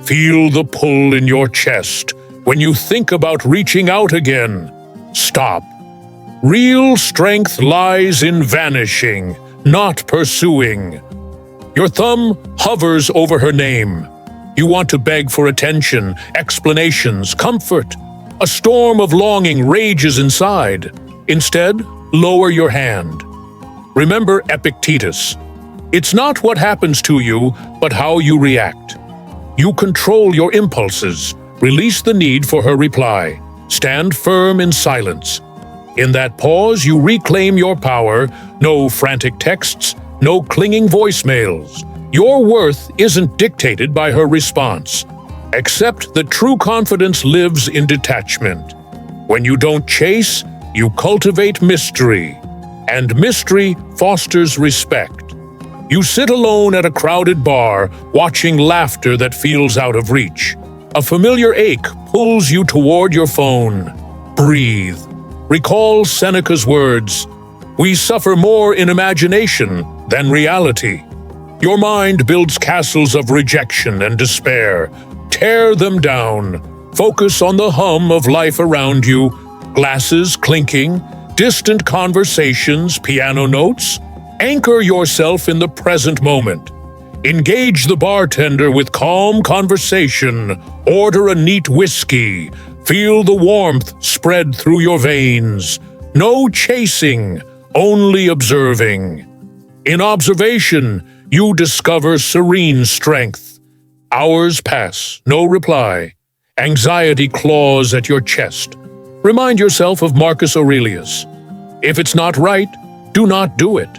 Feel the pull in your chest when you think about reaching out again. Stop. Real strength lies in vanishing, not pursuing. Your thumb hovers over her name. You want to beg for attention, explanations, comfort. A storm of longing rages inside. Instead, lower your hand. Remember Epictetus. It's not what happens to you, but how you react. You control your impulses. Release the need for her reply. Stand firm in silence. In that pause, you reclaim your power. No frantic texts, no clinging voicemails. Your worth isn't dictated by her response. Accept that true confidence lives in detachment. When you don't chase, you cultivate mystery. And mystery fosters respect. You sit alone at a crowded bar, watching laughter that feels out of reach. A familiar ache pulls you toward your phone. Breathe. Recall Seneca's words, "We suffer more in imagination than reality." Your mind builds castles of rejection and despair. Tear them down. Focus on the hum of life around you, glasses clinking, distant conversations, piano notes. Anchor yourself in the present moment. Engage the bartender with calm conversation. Order a neat whiskey. Feel the warmth spread through your veins. No chasing, only observing. In observation, you discover serene strength. Hours pass, no reply. Anxiety claws at your chest. Remind yourself of Marcus Aurelius. If it's not right, do not do it.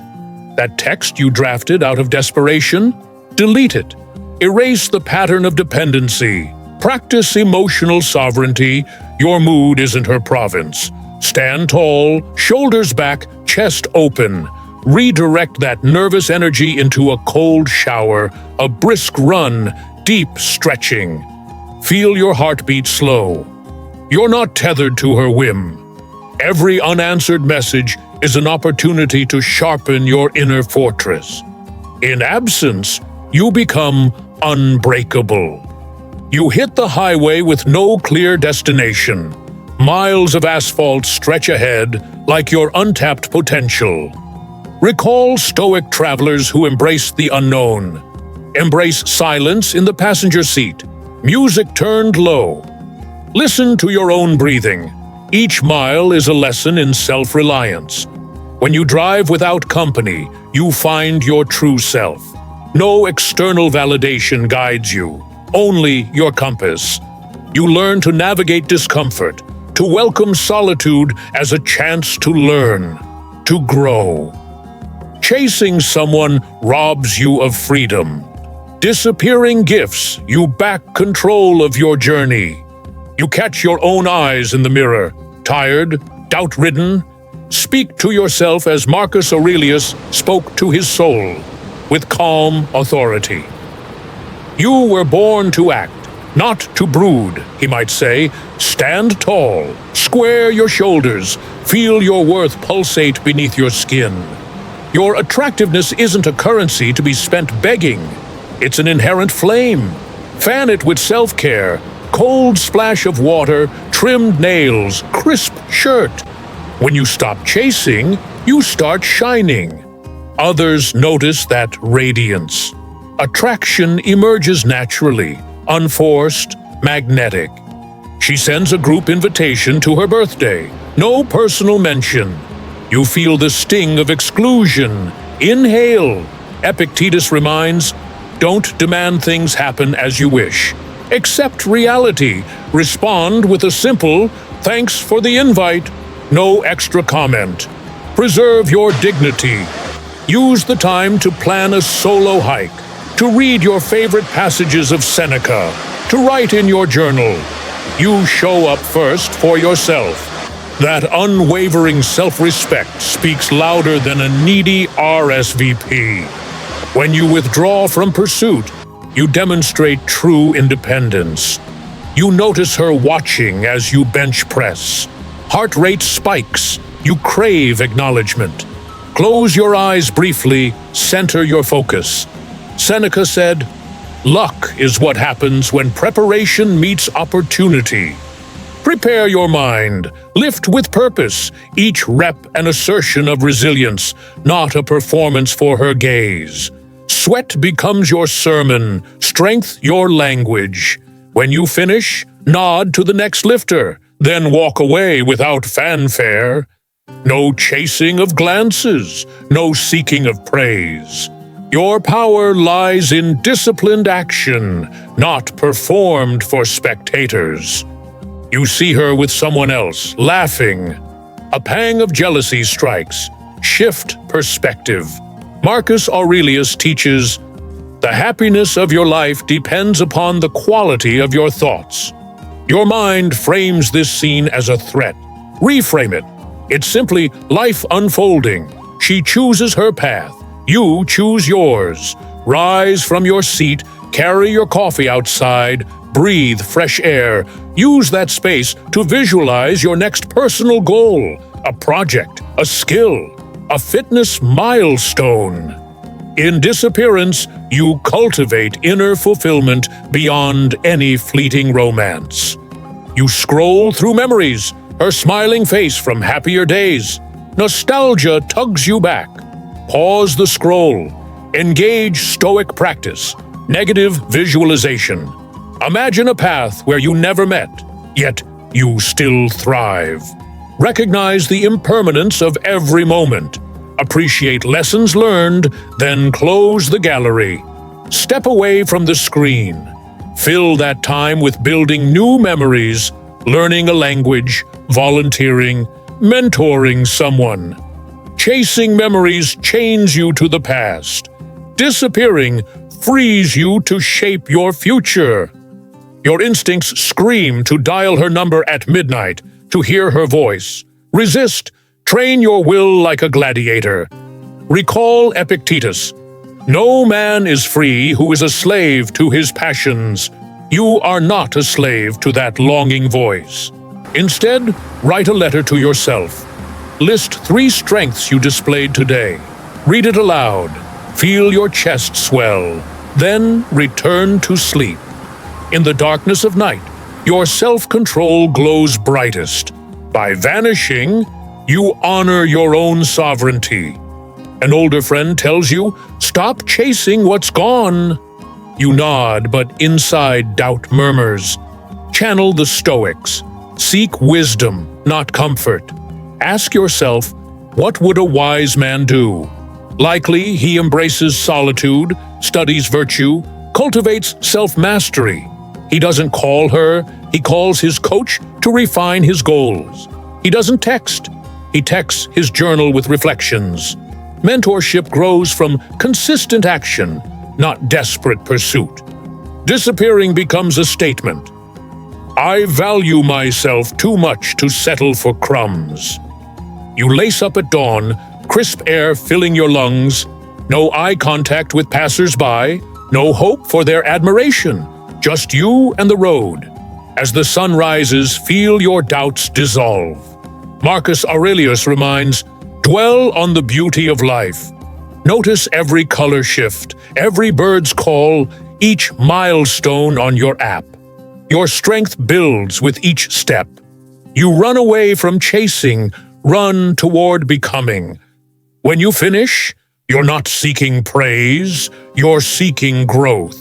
That text you drafted out of desperation, delete it. Erase the pattern of dependency. Practice emotional sovereignty. Your mood isn't her province. Stand tall, shoulders back, chest open. Redirect that nervous energy into a cold shower, a brisk run, deep stretching. Feel your heartbeat slow. You're not tethered to her whim. Every unanswered message is an opportunity to sharpen your inner fortress. In absence, you become unbreakable. You hit the highway with no clear destination. Miles of asphalt stretch ahead like your untapped potential. Recall Stoic travelers who embraced the unknown. Embrace silence in the passenger seat. Music turned low. Listen to your own breathing. Each mile is a lesson in self-reliance. When you drive without company, you find your true self. No external validation guides you, only your compass. You learn to navigate discomfort, to welcome solitude as a chance to learn, to grow. Chasing someone robs you of freedom. Disappearing gifts you back control of your journey. You catch your own eyes in the mirror, tired, doubt-ridden. Speak to yourself as Marcus Aurelius spoke to his soul, with calm authority. You were born to act, not to brood, he might say. Stand tall, square your shoulders, feel your worth pulsate beneath your skin. Your attractiveness isn't a currency to be spent begging. It's an inherent flame. Fan it with self-care. Cold splash of water, trimmed nails, crisp shirt. When you stop chasing, you start shining. Others notice that radiance. Attraction emerges naturally, unforced, magnetic. She sends a group invitation to her birthday. No personal mention. You feel the sting of exclusion. Inhale. Epictetus reminds, don't demand things happen as you wish. Accept reality. Respond with a simple, thanks for the invite. No extra comment. Preserve your dignity. Use the time to plan a solo hike, to read your favorite passages of Seneca, to write in your journal. You show up first for yourself. That unwavering self-respect speaks louder than a needy RSVP. When you withdraw from pursuit, you demonstrate true independence. You notice her watching as you bench press. Heart rate spikes. You crave acknowledgement. Close your eyes briefly, center your focus. Seneca said, Luck is what happens when preparation meets opportunity. Prepare your mind. Lift with purpose. Each rep an assertion of resilience, not a performance for her gaze. Sweat becomes your sermon, strength your language. When you finish, nod to the next lifter, then walk away without fanfare. No chasing of glances, no seeking of praise. Your power lies in disciplined action, not performed for spectators. You see her with someone else, laughing. A pang of jealousy strikes. Shift perspective. Marcus Aurelius teaches, "The happiness of your life depends upon the quality of your thoughts." Your mind frames this scene as a threat. Reframe it. It's simply life unfolding. She chooses her path. You choose yours. Rise from your seat, carry your coffee outside, breathe fresh air. Use that space to visualize your next personal goal, a project, a skill, a fitness milestone. In Disappearance, you cultivate inner fulfillment beyond any fleeting romance. You scroll through memories, her smiling face from happier days. Nostalgia tugs you back. Pause the scroll. Engage Stoic practice, negative visualization. Imagine a path where you never met, yet you still thrive. Recognize the impermanence of every moment. Appreciate lessons learned, then close the gallery. Step away from the screen. Fill that time with building new memories, learning a language, volunteering, mentoring someone. Chasing memories chains you to the past. Disappearing frees you to shape your future. Your instincts scream to dial her number at midnight, to hear her voice. Resist. Train your will like a gladiator. Recall Epictetus. No man is free who is a slave to his passions. You are not a slave to that longing voice. Instead, write a letter to yourself. List 3 strengths you displayed today. Read it aloud. Feel your chest swell. Then return to sleep. In the darkness of night, your self-control glows brightest. By vanishing, you honor your own sovereignty. An older friend tells you, "Stop chasing what's gone." You nod, but inside doubt murmurs. Channel the Stoics. Seek wisdom, not comfort. Ask yourself, what would a wise man do? Likely he embraces solitude, studies virtue, cultivates self-mastery. He doesn't call her, he calls his coach to refine his goals. He doesn't text, he texts his journal with reflections. Mentorship grows from consistent action, not desperate pursuit. Disappearing becomes a statement. I value myself too much to settle for crumbs. You lace up at dawn, crisp air filling your lungs, no eye contact with passers-by, no hope for their admiration, just you and the road. As the sun rises, feel your doubts dissolve. Marcus Aurelius reminds, dwell on the beauty of life. Notice every color shift, every bird's call, each milestone on your app. Your strength builds with each step. You run away from chasing, run toward becoming. When you finish, you're not seeking praise, you're seeking growth.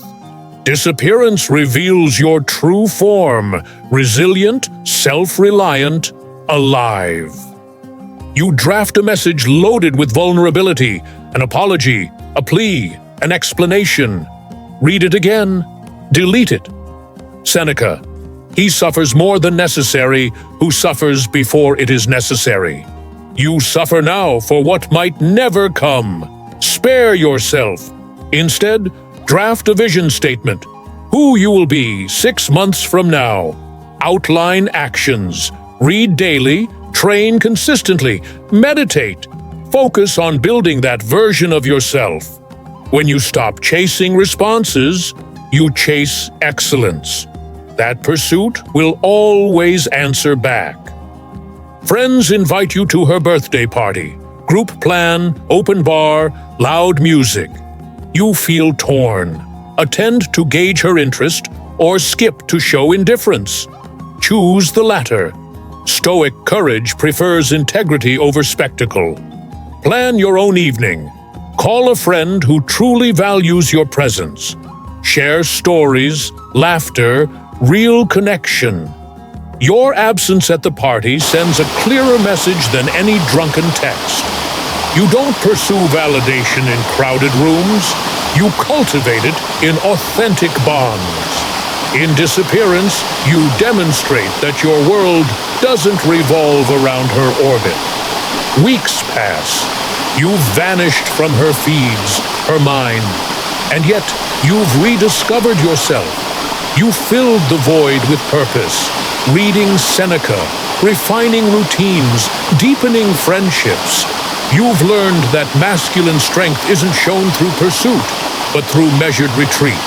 Disappearance reveals your true form, resilient, self-reliant, alive. You draft a message loaded with vulnerability, an apology, a plea, an explanation. Read it again, delete it. Seneca, he suffers more than necessary who suffers before it is necessary. You suffer now for what might never come. Spare yourself. Instead, draft a vision statement. Who you will be 6 months from now. Outline actions. Read daily. Train consistently. Meditate. Focus on building that version of yourself. When you stop chasing responses, you chase excellence. That pursuit will always answer back. Friends invite you to her birthday party. Group plan, open bar, loud music. You feel torn. attend to gauge her interest, or skip to show indifference. Choose the latter. Stoic courage prefers integrity over spectacle. Plan your own evening. Call a friend who truly values your presence. Share stories, laughter, real connection. Your absence at the party sends a clearer message than any drunken text. You don't pursue validation in crowded rooms. You cultivate it in authentic bonds. In Disappearance, you demonstrate that your world doesn't revolve around her orbit. Weeks pass. You've vanished from her feeds, her mind, and yet you've rediscovered yourself. You filled the void with purpose, reading Seneca, refining routines, deepening friendships. You've learned that masculine strength isn't shown through pursuit, but through measured retreat.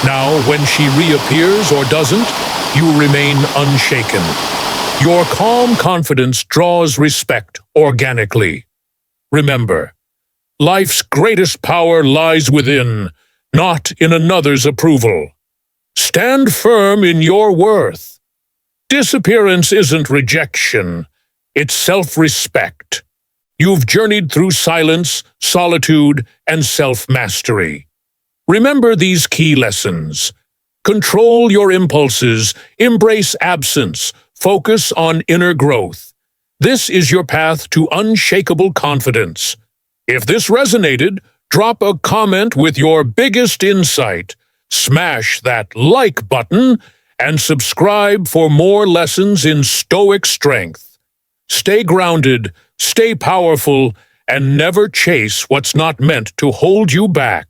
Now, when she reappears or doesn't, you remain unshaken. Your calm confidence draws respect organically. Remember, life's greatest power lies within, not in another's approval. Stand firm in your worth. Disappearance isn't rejection, it's self-respect. You've journeyed through silence, solitude, and self-mastery. Remember these key lessons. Control your impulses, embrace absence, focus on inner growth. This is your path to unshakable confidence. If this resonated, drop a comment with your biggest insight, smash that like button, and subscribe for more lessons in Stoic strength. Stay grounded, stay powerful, and never chase what's not meant to hold you back.